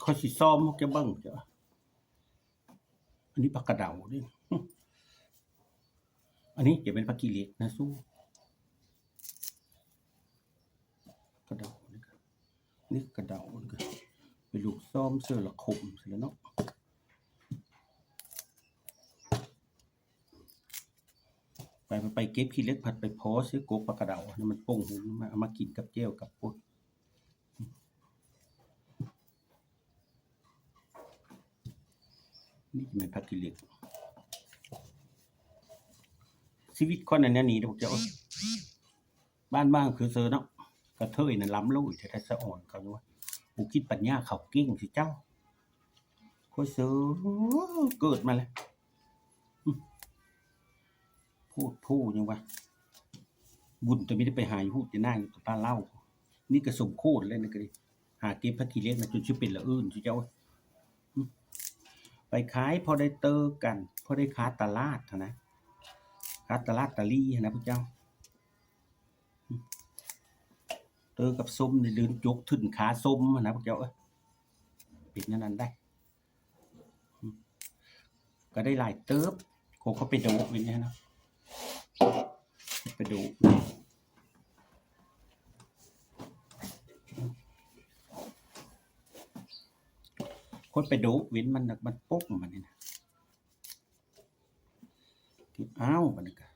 ค่อยสิซ้อมแกเบิ่งจ้ะอันนี้ปากกระเดาดิอันนี้จะเป็นปากกีเหล็กนะสู้กระเดานี่กระเดาเป็นลูกซ้อมเสื้อละคมเสร็จแล้วเนาะไปเก็บขี้เล็กผัดไปพอซื้อกกปลากระเดานี่มันป่งหูมาเอามากินกับเจียวกับปุ้นนี่จะเป็นผักขี้เล็กชีวิตคนอันนี้นี่เจ้าบ้านคือเซอเนาะกระเทยนั่นล้ำลุ่ยแต่สะอ่อนเขาว่ากูคิดปัญญาเขาเก่งสิเจ้าค่อยเซอเกิดมาเลยพูดยังวะบุญตัวไม่ได้ไปหาพูดจะน่าอยู่กับป้าเล่านี่กระสมโคตรเลยนะกดิหาเก็บผักขี้เล็กนะจนชื่อเป็นละอื่นสิเจ้าไปขายพอได้เตอกันพอได้ค้าตลาดนะค้าตลาดตะลี่นะพระเจ้าเตอกับส้มในลืนจกถึงขาส้มนะพระเจ้าปิดนั้นได้ก็ได้หลายเติบเขาไปดูเป็นไงนะไปดูคนไปดูวินมันปุ๊กมันนี่นะอ้าวมันก็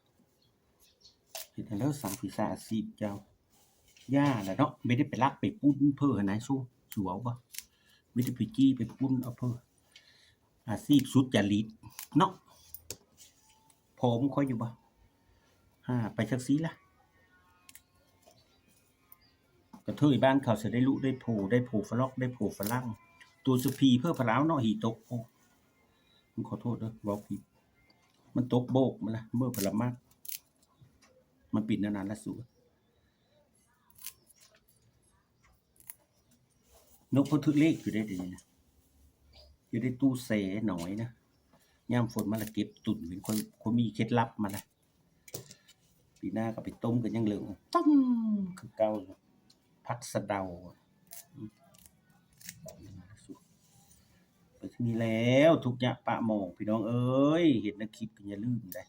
เห็นแล้วสั่งพิซซ่าซีเจ้าย่าแหละเนาะไม่ได้ไปลักไปปุ้นเพื่อไหนสู้สัวบ่ไม่ได้ไปจี้ไปปุ้นเอาเพื่ออาชีพสุดจริตเนาะผมค่อยอยู่บ่ไปสักซีละกระเทยบ้านเขาจะได้รู้ได้โผฝรั่งได้โผฝรั่งตัวสุพีเพื่อพลาวเนาะหีตกโอ้ผมขอโทษนะบอกผิดมันตกโบกมาละเมื่อพลามากมันปิดนานๆละสูนกพทึกเลขอยู่ได้ดีนะอยู่ได้ตู้เสหน่อยนะย่ามฝนมาละเก็บตุ่นเป็นคนมีเคล็ดลับมาละปีหน้าก็ไปต้มกันยังเหลืองต้มคือเก่าผักสะเดาไปที่นี่แล้วทุกอย่างปะหมองพี่น้องเอ้ยเห็นนักคลิปก็อย่าลืมได้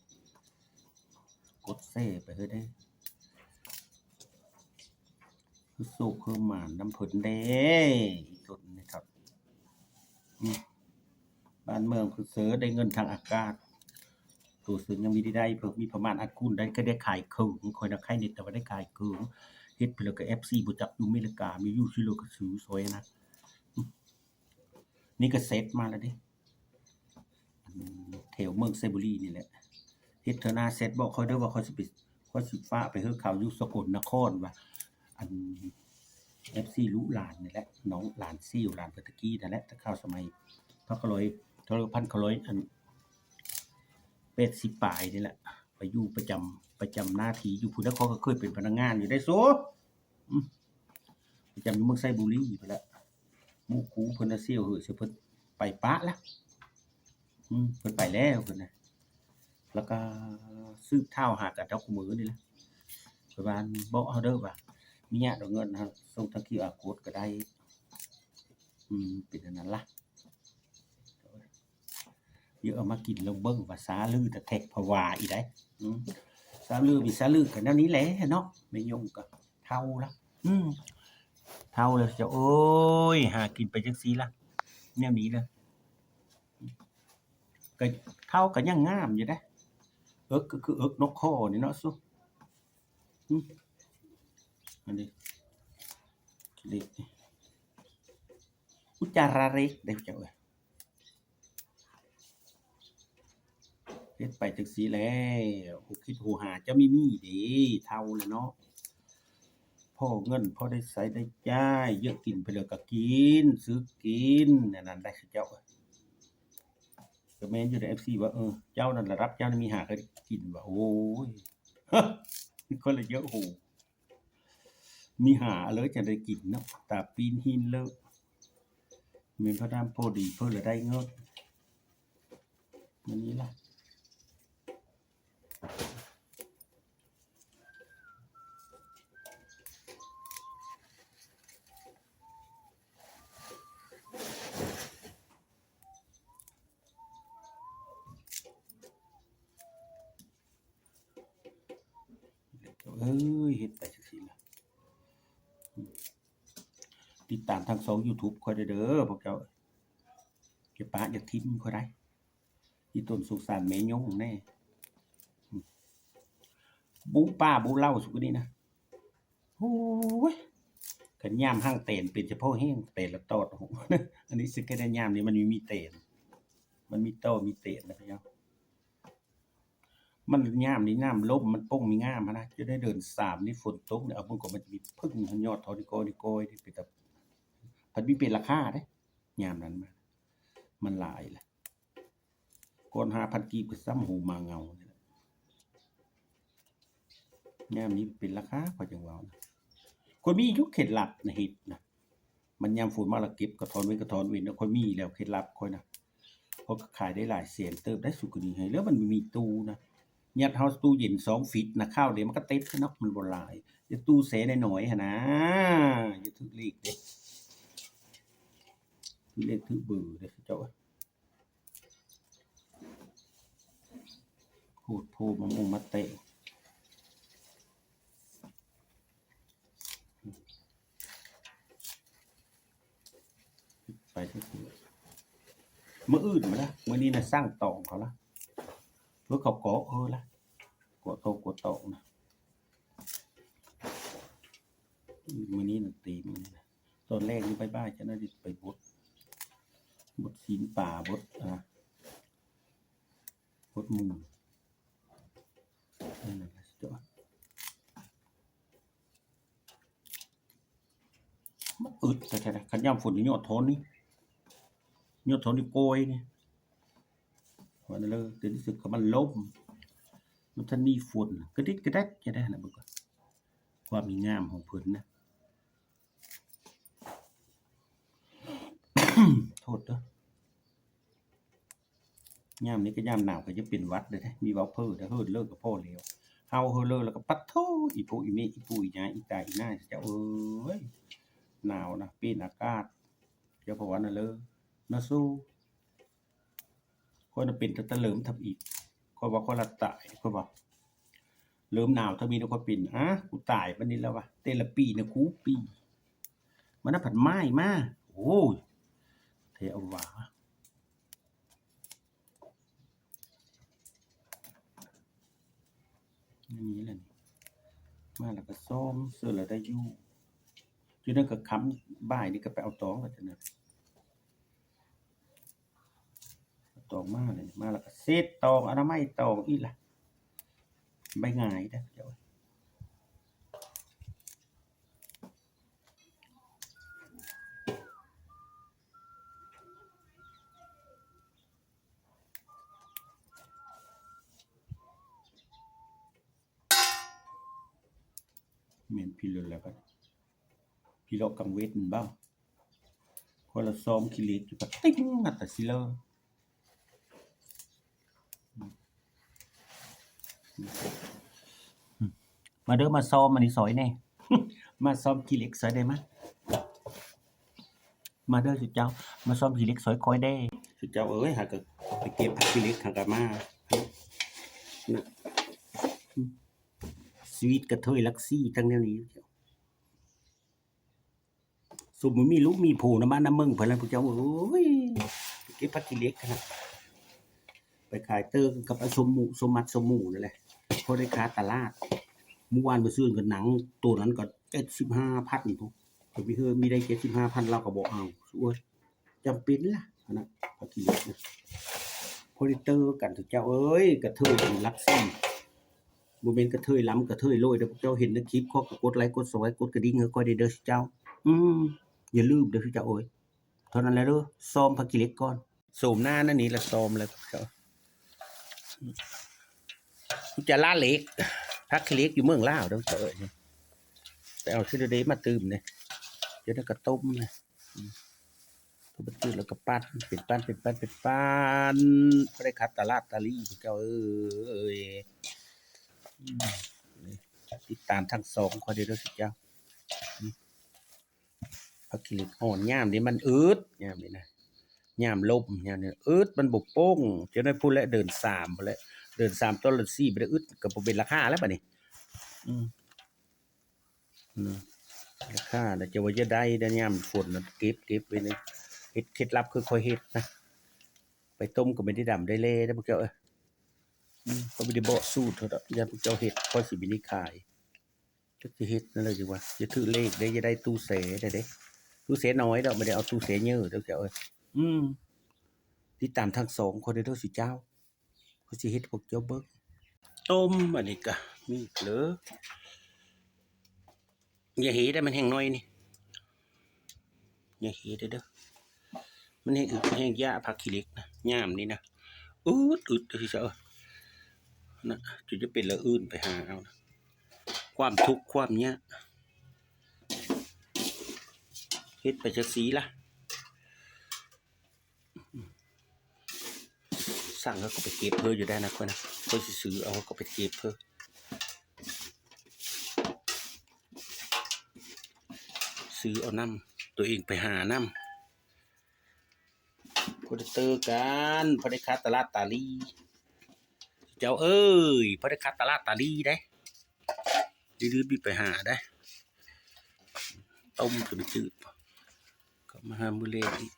กดเซ่ไปเฮ้ยได้คือโศกคือหมานน้ำผลเด้ต้นนะครับบ้านเมืองคือเสือได้เงินทางอากาศตัวเสือยังมีได้เพิ่มมีประมาณอัดคุณได้ก็ได้ขายเคืองคอยนักไข่เน็ตแต่ว่าได้ขายเคืองเฮ็ดไปแล้วก็ FC บ่จับอยู่อเมริกามีอยู่ที่โลกซื้อสวยนะนี่ก็เซตมาแล้วดิแถวเมืองไซบุรีนี่แหละเฮ็ดเทอหน้าเซตบอกเขาเด้อว่าเขาสิฟ้าไปเฮ็ดข่าวอยู่สกลนครว่าอัน FC ลูกหลานนี่แหละน้องหลานซี่หลานเพิ่นตะกี้นั่นแหละแต่ข่าวสมัยพัน900อัน80ปลายนี่แหละไปอยู่ประจำหน้าที่อยู่พุ่นแล้วเขาก็เคยเป็นพนักงานอยู่ได้โซประจำอยู่เมืองไซบุรีไปแล้วหมู่คูเพิ่นน่ะเซี่ยวเฮ้อสิเพิ่นไปปะแล้วเพิ่นไปแล้วเพิ่นน่ะแล้วก็สืบเท่าหากันเจ้าคู่มือนี่แหละเพิ่นว่าบอกเฮาเด้อว่ามีญาติเอาเงินฮะส่งทาง QR Code ก็ได้เป็นอันนั้นล่ะเดี๋ยวเอามากินแล้วเบิ่งว่าสาลือตะแทกผวาอีได้สาลือมีสาลือกันแนวนี้แหละเนาะไม่ยงก็เท่าละเท่าเลยจะโอ้ยหากินไปจังซี่ล่ะแนวนี้เลยก็เท่าก็ยังงามอยู่เด้ก็คือเอิกนกข้อนี่เนาะซุอันนี้เล็กอุจจาระเล็กได้เจ้าเอ้ยเฮ็ดไปจังซี่แล้วคิดหูหาจะมีเด้เท่าเลยเนาะพอเงินพอได้ใช้ได้จ่ายเยอะกินไปแล้วก็กินซื้อกินนั่นได้เจ้าก็แม่นอยู่ใน FC ว่าเจ้านั่นล่ะรับเจ้ามีหาเคยกินว่าโอ้ยคนละเยอะโหมีหาเลยจะได้กินเนาะตาปีนหินแล้วแม่นพระนามโพดีเพิ่นละได้เงินอันนี้ล่ะ ตามทาง2 YouTube ค่อยเด้อพวกเจ้าอย่าปะอย่าทิ่มค่อยได้อีต้นสุขสันต์แม่ยงแน่บูป้าบูเล่าสุกนี้นะโอ้ยกันยามห้างเตนเป็นเฉพาะแห้งเตนละตอดโหอันนี้สิแค่ได้ยามนี้มันมีเตนมันมีโตมีเตนนะพี่น้องมันยามนี้น้ำลมมันป้งมีงามนะจะได้เดิน3นี่ฝนตกเนี่ยเอาเบิ่งก็มันจะมีพึ่งยอดทอนิโกนิโกยที่เป็นแบบมันมีเป็นราคาเด้ยามนั้นมันหลายแหละก่อน5,000กีบก็ซ้ำหูมาเงานี่แหละยามนี้เป็นราคาพอจังว่านะคนมีอยู่เคล็ดลับนะเฮ็ดนะมันยามฝนมาแล้วเก็บกระถอนเว้นกระถอนเว้นแล้วค่อยมีแล้วเคล็ดลับค่อยนะเพราะขายได้หลายแสนเติบได้สุกกว่านี้ให้แล้วมันมีตู้นะยัดเฮาตู้เย็น2ฟิตนะข้าวเดี๋ยวมันก็เต็มเนาะมันบ่หลายอย่าตู้แสน้อยๆหั่นนะอย่าถึกเลขเด้ถือเลขถือเบอร์เด้อเจ้าโคตรโพมะม่วงมะเตะไปซื่อๆมื้ออื่นมาละมื้อนี้น่ะสร้างตองเขาละเพื่อเขาเกาะละเกาะโตเกาะตองนะมื้อนี้น่ะตีมื้อนี้นะตอนแรกนี่บ๊ายๆจะน่าสิไปบดศีลป่าบดบดหมู่นั่นน่ะเจ้ามันอึดแท้ๆคันยามฝนนี่ยอดทนนี่โกยนี่ว่านั่นเลยแต่รู้สึกว่ามันล่มมันทันมีฝนกระดิกกระแดกจะได้นะเบิ่งก่อนความมีงามของเพิ่นนะ โทษเด้อยามนี้ก็ยามหนาวก็จะเป็นหวัดเด้อแท้มีเว้าเพ้อเด้อเฮิ้นเลิกก็พอแล้วเฮาเฮิ้นเลิกแล้วก็ปัดโธอีโพอีเมอีปู่อีหยังอีตาอีน้าเจ้าเอ้ยหนาวนะเปลี่ยนอากาศเจ้าเพราะว่านั่นเลยนะสู้ข้อยน่ะเป็นแต่ตะเลิมทับอีกข้อยว่าข้อยละตายข้อยว่าเริ่มหนาวถ้ามีแล้วข้อยเป็นกูตายปานนี้แล้ววะแต่ละปีน่ะคูปีมันน่ะผัดไม้มาโอ้ยแท้เอาว่าอย่างนี้แหละนี่มาแล้วก็ซ้อมเสื้อแล้วได้อยู่อยู่นั่นก็ค้ำบ่ายนี่ก็ไปเอาตองว่าจังนั้นเอาตองมาเลยมาแล้วก็เศษตองอนามัยตองอีกล่ะใบหงายเด้อเจ้าแม่นพี่เลินแล้วบัดพี่เลาะกังเวทนั่นบ่คนละซ้อมขี้เหล็กอยู่ก็ติ๊งอัตตะสิเลอมาเด้อมาซ้อมอันนี้ซอยแน่ มาซ้อมขี้เหล็กซอยได้มะมาเด้อสุเจ้ามาซ้อมขี้เหล็กซอยคอยได้สุเจ้าเอ้ยหาก็ไปเก็บผักขี้เหล็กหาก็มานะชีวิตกระเทยลักซี่ทั้งแนวนี้เจ้าสมมุติมีลูกมีผู้นำบ้านนำเมืองเพิ่นแล้วผู้เจ้าโอ้ยไปเก็บผักขี้เหล็กนะไปขายเติงกับไอ้สมหมู่สมมัดสมหมู่นั่นแหละพอได้ค้าตลาดเมื่อวานไปซื้อกับหนังตัวนั้นก็75,000พุก็มีเฮือมีได้75,000เราก็บ่เอาสวยจำเป็นล่ะอันนั้นผักขี้เหล็กนะพอได้เตอกันสุเจ้าเอ้ยกระเทยลักซี่บ่แม่นกระเทยล้ำกระเทยโลยเด้อพวกเจ้าเห็นในคลิปเขาก็กดไลค์กด Subscribe กดกระดิ่งให้ค่อยได้เด้อสุเจ้าอืมอย่าลืมเด้อสุเจ้าเอ้ยเท่านั้นแหละเด้อซ้อมผักขี้เหล็กก่อนโสมหน้านั่นนี่ละซ้อมแล้วพวกเจ้าจะล่าเหล็กผักขี้เหล็กอยู่เมืองลาวเด้อเจ้าเอ้ยไปเอาซิเดมาตื่มเนี่ยจะได้กระต้มนะก็ไปตื่มแล้วก็ปั้นเป็นปั้นเป็นปั้นเป็นปั้นก็ได้คัดตลาดตาลีพวกเจ้าเอ้ยติดตามทั้ง2ข้อยเด้อเด้อสุเจ้าผักขี้เหล็กอ่อนยามนี้มันอึดยามนี้นะยามลมยามนี้อึดมันบ่โป้งจะได้พูดแล้วเดิน3พุ่นแหละเดิน3ต้นละ4บ่ได้อึดก็บ่เป็นราคาแล้วบัดนี้ ราคาแต่จะว่าจะได้ได้ยามฝนน่ะเก็บไว้ในเฮ็ดเคล็ดลับคือค่อยเฮ็ดนะไปต้มก็ไม่ได้ดำได้เล่ได้อพวกเจ้าก็ไม่ได้บอกสูตรเท่าดอกยามพวกเจ้าเฮ็ดค่อยสิมีได้ขายจักสิเฮ็ดนั่นเลยจังว่าจะถือเลขได้จะได้ตู้เสได้เด้ตู้เสน้อยดอกไม่ได้เอาตู้เสเยอะเด้อเจ้าติดตามทั้งสองคนเด้อสิเจ้าเขาสิเฮ็ดพวกเจ้าเบิ่งต้มอันนี้ก็มีเหลืออย่าเฮ็ดได้มันแห้งน้อยนี่อย่าเฮ็ดเด้อมันแห้งอึดแห้งยาผักขี้เหล็กนะยามนี่นะอึดที่เจ้านะจะเป็นละอื่นไปหาเอานะความทุกข์ความเนี้ยเฮ็ดไปจักสีละสั่งแล้วก็ไปเก็บเพิ่ออยู่ได้นะคนนะก็สิซื้อเอาก็ไปเก็บเพิ่อซื้อเอาน้ำตัวเองไปหาน้ำพอได้เตอกันพอได้คัดตลาดตาลีเจ้าเอ้ยพอได้คัดตลาดตาลีได้ดื้อๆบิไปหาได้ต้มถึงจืดก็มาหามือเล่อีก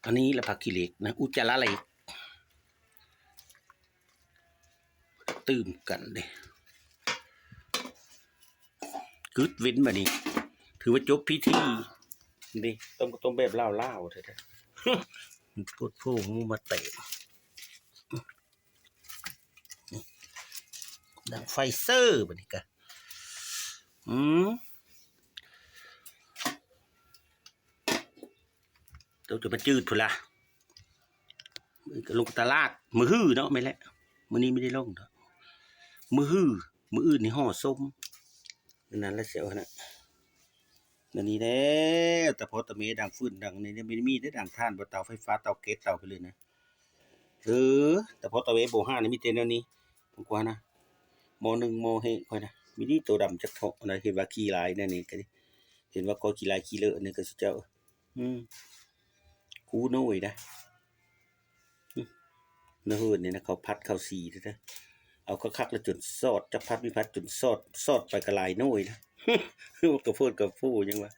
อันนี้ละผักขี้เหล็กนะอุจจาระเหล็กตื่มกันเลยกึดเว้นมานี่ถือว่าจบพิธีนี่ต้มแบบเล่าๆเถอะพูดพูมูมาเตะดังไฟเซอร์บันนี้กันตัวจะมาจืดพุ่นละลงตลาดมือหื้อเนาะไม่แหละมือนี้ไม่ได้ลงเนาะมือหื้อมืออื่นนี่ห่อส้มนั่นแล้วเสียวนะนั่นนี่แล้วแต่พอตะเมดังฟื้นดังนี่ไม่มีได้ดังท่านบนเตาไฟฟ้าเตาเกสเตาไปเลยนะแต่พอตะเวโบห้านี่มีเต็นแนวนี้ผมกว่านะโมหนึ่งโมให้ค่อยนะมีนี่ตัวดำจักเถาะนะเห็นว่าขี้ลายนั่นนี่ก็เห็นว่าก็ขี้ลายขี้เลอะนี่ก็สิเจ้ากูน้อยนะเนื้อนี่นะเขาพัดเขาสีนะเอาเขาคักแล้วจนสอดจะพัดมีพัดจนสอดไปกระลายน้อยนะกระโพดกระฟูยังว่า